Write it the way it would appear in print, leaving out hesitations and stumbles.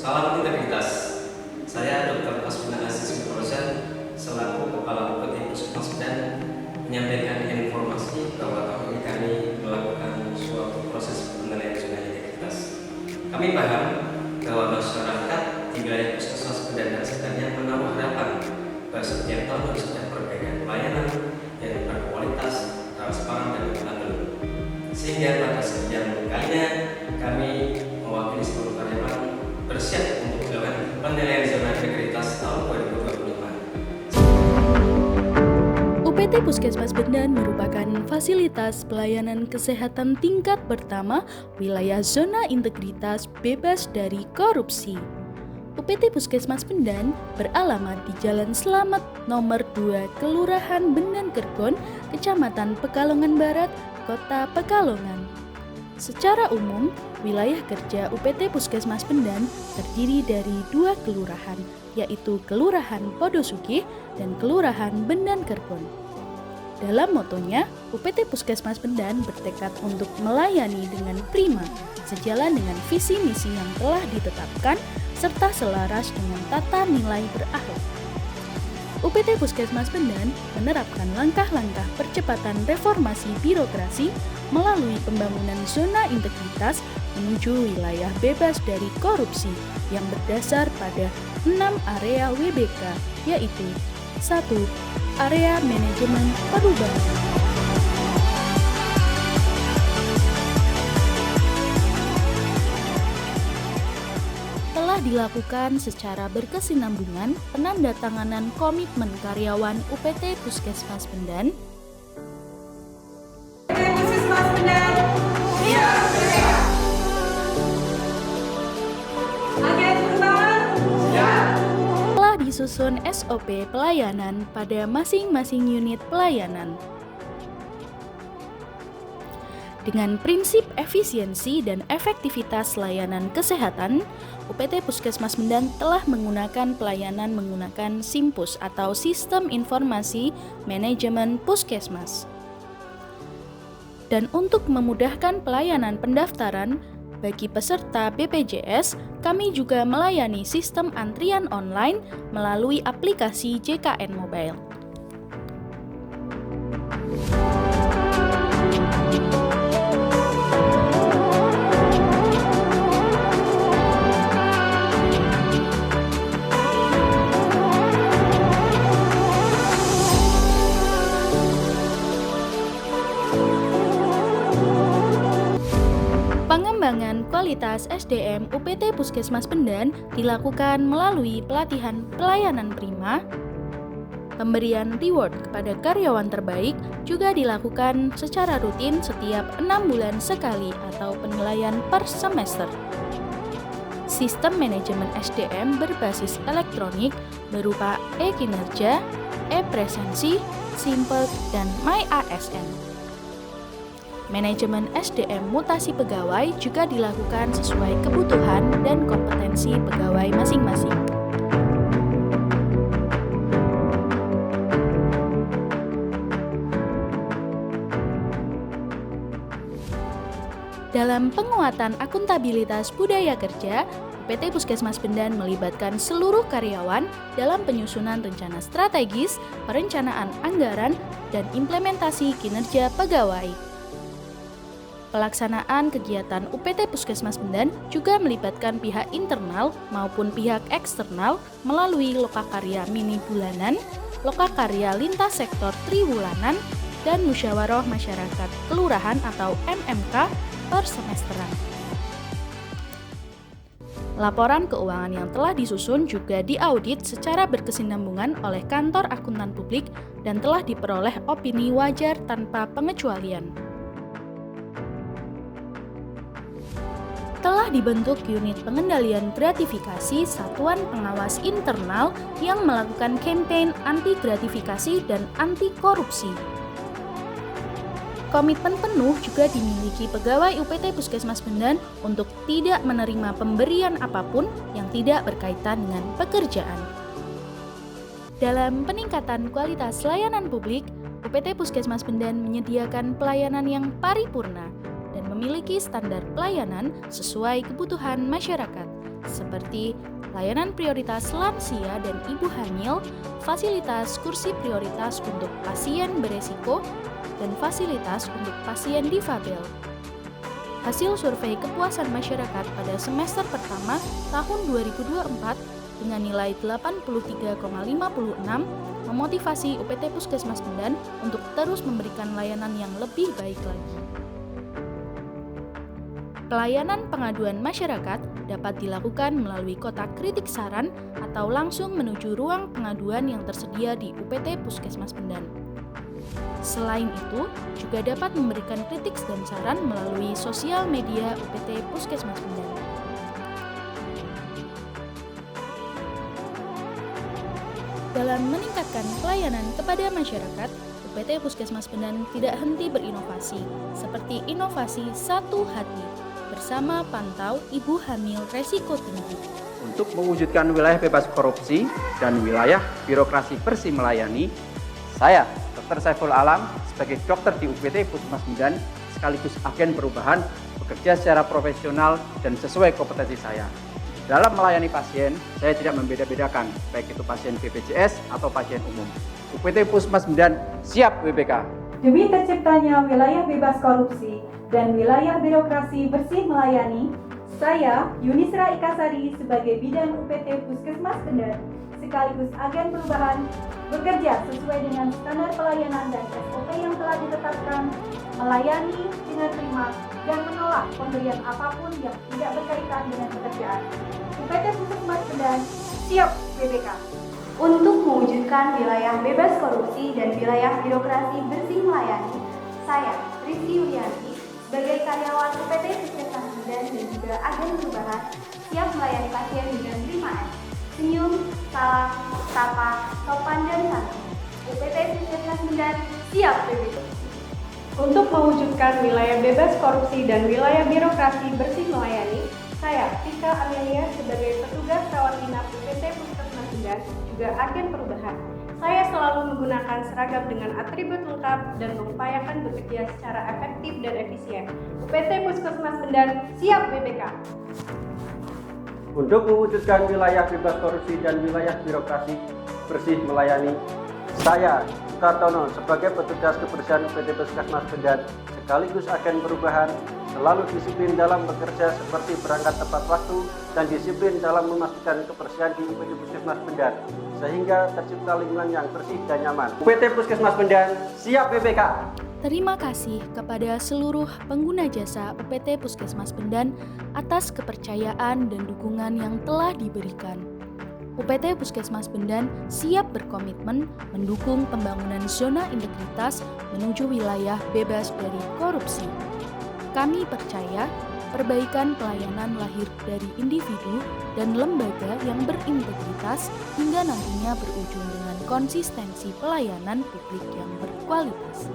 Salam integritas. Saya Dr. Asmina Aziz Murosan selaku Kepala UPT Puskesmas Medan menyampaikan informasi bahwa kami melakukan suatu proses penilaian zona integritas. Kami paham bahwa masyarakat di wilayah Puskesmas Medan dan sekitarnya menaruh harapan bahwa setiap tahun harus ada perbaikan pelayanan yang berkualitas, transparan, dan akuntabel. Sehingga pada sekian kalinya kami mewakili seluruh karyawan bersiap untuk melakukan penilaian zona integritas tahun 2025. UPT Puskesmas Bendan merupakan fasilitas pelayanan kesehatan tingkat pertama wilayah zona integritas bebas dari korupsi. UPT Puskesmas Bendan beralamat di Jalan Slamet nomor 2, Kelurahan Bendan Kerbon, Kecamatan Pekalongan Barat, Kota Pekalongan. Secara umum, wilayah kerja UPT Puskesmas Bendan terdiri dari 2 kelurahan, yaitu Kelurahan Podosugih dan Kelurahan Bendan Kerbon. Dalam motonya, UPT Puskesmas Bendan bertekad untuk melayani dengan prima, sejalan dengan visi misi yang telah ditetapkan, serta selaras dengan tata nilai berakhlak. UPT Puskesmas Bendan menerapkan langkah-langkah percepatan reformasi birokrasi melalui pembangunan zona integritas menuju wilayah bebas dari korupsi yang berdasar pada 6 area WBK, yaitu 1. Area manajemen perubahan. Telah dilakukan secara berkesinambungan penandatanganan komitmen karyawan UPT Puskesmas Bendan. Puskesmas Bendan, siap bergerak. Agen perubahan, siap. Telah disusun SOP pelayanan pada masing-masing unit pelayanan. Dengan prinsip efisiensi dan efektivitas layanan kesehatan, UPT Puskesmas Bendan telah menggunakan pelayanan menggunakan SIMPUS atau Sistem Informasi Manajemen Puskesmas. Dan untuk memudahkan pelayanan pendaftaran bagi peserta BPJS, kami juga melayani sistem antrian online melalui aplikasi JKN Mobile. Pengembangan kualitas SDM UPT Puskesmas Bendan dilakukan melalui pelatihan pelayanan prima, pemberian reward kepada karyawan terbaik juga dilakukan secara rutin setiap 6 bulan sekali atau penilaian per semester. Sistem manajemen SDM berbasis elektronik berupa e-kinerja, e-presensi, Simpel, dan MyASN. Manajemen SDM mutasi pegawai juga dilakukan sesuai kebutuhan dan kompetensi pegawai masing-masing. Dalam penguatan akuntabilitas budaya kerja, UPT Puskesmas Bendan melibatkan seluruh karyawan dalam penyusunan rencana strategis, perencanaan anggaran, dan implementasi kinerja pegawai. Pelaksanaan kegiatan UPT Puskesmas Bendan juga melibatkan pihak internal maupun pihak eksternal melalui lokakarya mini bulanan, lokakarya lintas sektor triwulanan, dan musyawarah masyarakat kelurahan atau MMK per semesteran. Laporan keuangan yang telah disusun juga diaudit secara berkesinambungan oleh Kantor Akuntan Publik dan telah diperoleh opini wajar tanpa pengecualian. Telah dibentuk unit pengendalian gratifikasi Satuan Pengawas Internal yang melakukan kampanye anti gratifikasi dan anti korupsi. Komitmen penuh juga dimiliki pegawai UPT Puskesmas Bendan untuk tidak menerima pemberian apapun yang tidak berkaitan dengan pekerjaan. Dalam peningkatan kualitas layanan publik, UPT Puskesmas Bendan menyediakan pelayanan yang paripurna dan memiliki standar pelayanan sesuai kebutuhan masyarakat, seperti layanan prioritas lansia dan ibu hamil, fasilitas kursi prioritas untuk pasien beresiko, dan fasilitas untuk pasien difabel. Hasil survei kepuasan masyarakat pada semester pertama tahun 2024 dengan nilai 83,56 memotivasi UPT Puskesmas Pendan untuk terus memberikan layanan yang lebih baik lagi. Pelayanan pengaduan masyarakat dapat dilakukan melalui kotak kritik saran atau langsung menuju ruang pengaduan yang tersedia di UPT Puskesmas Pendan. Selain itu, juga dapat memberikan kritik dan saran melalui sosial media UPT Puskesmas Pendan. Dalam meningkatkan pelayanan kepada masyarakat, UPT Puskesmas Pendan tidak henti berinovasi, seperti inovasi Satu Hati bersama pantau ibu hamil resiko tinggi. Untuk mewujudkan wilayah bebas korupsi dan wilayah birokrasi bersih melayani, saya, Dr. Saiful Alam, sebagai dokter di UPT Puskesmas Pendan, sekaligus agen perubahan, bekerja secara profesional dan sesuai kompetensi saya. Dalam melayani pasien, saya tidak membeda-bedakan, baik itu pasien BPJS atau pasien umum. UPT Puskesmas Pendan siap WBK. Demi terciptanya wilayah bebas korupsi dan wilayah birokrasi bersih melayani, saya, Yunisra Ikasari, sebagai bidan UPT Puskesmas Pendan, sekaligus agen perubahan, bekerja sesuai dengan standar pelayanan dan SOP yang telah ditetapkan, melayani dengan prima, dan menolak pemberian apapun yang tidak berkaitan dengan pekerjaan. UPT Puskesmas Pendan siap PBK. Untuk mewujudkan wilayah bebas korupsi dan wilayah birokrasi bersih melayani, saya, Rizky Yulianti, sebagai karyawan UPT Puskesmas Pendan dan juga agen perubahan, siap melayani pasien dengan 5M, senyum, salam, sapa, sopan, dan santun. UPT Puskesmas Pendan siap PBK. Untuk mewujudkan wilayah bebas korupsi dan wilayah birokrasi bersih melayani, saya, Tika Amelia, sebagai petugas rawat inap UPT Puskesmas Pendan, juga agen perubahan. Saya selalu menggunakan seragam dengan atribut lengkap dan mengupayakan bekerja secara efektif dan efisien. UPT Puskesmas Pendan siap BPK. Untuk mewujudkan wilayah bebas korupsi dan wilayah birokrasi bersih melayani, saya, Kartono, sebagai petugas kebersihan UPT Puskesmas Pendan, sekaligus agen perubahan, selalu disiplin dalam bekerja seperti berangkat tepat waktu dan disiplin dalam memastikan kebersihan di UPT Puskesmas Pendan, sehingga tercipta lingkungan yang bersih dan nyaman. UPT Puskesmas Pendan siap BPK. Terima kasih kepada seluruh pengguna jasa UPT Puskesmas Pendan atas kepercayaan dan dukungan yang telah diberikan. UPT Puskesmas Pendan siap berkomitmen mendukung pembangunan zona integritas menuju wilayah bebas dari korupsi. Kami percaya perbaikan pelayanan lahir dari individu dan lembaga yang berintegritas hingga nantinya berujung dengan konsistensi pelayanan publik yang berkualitas.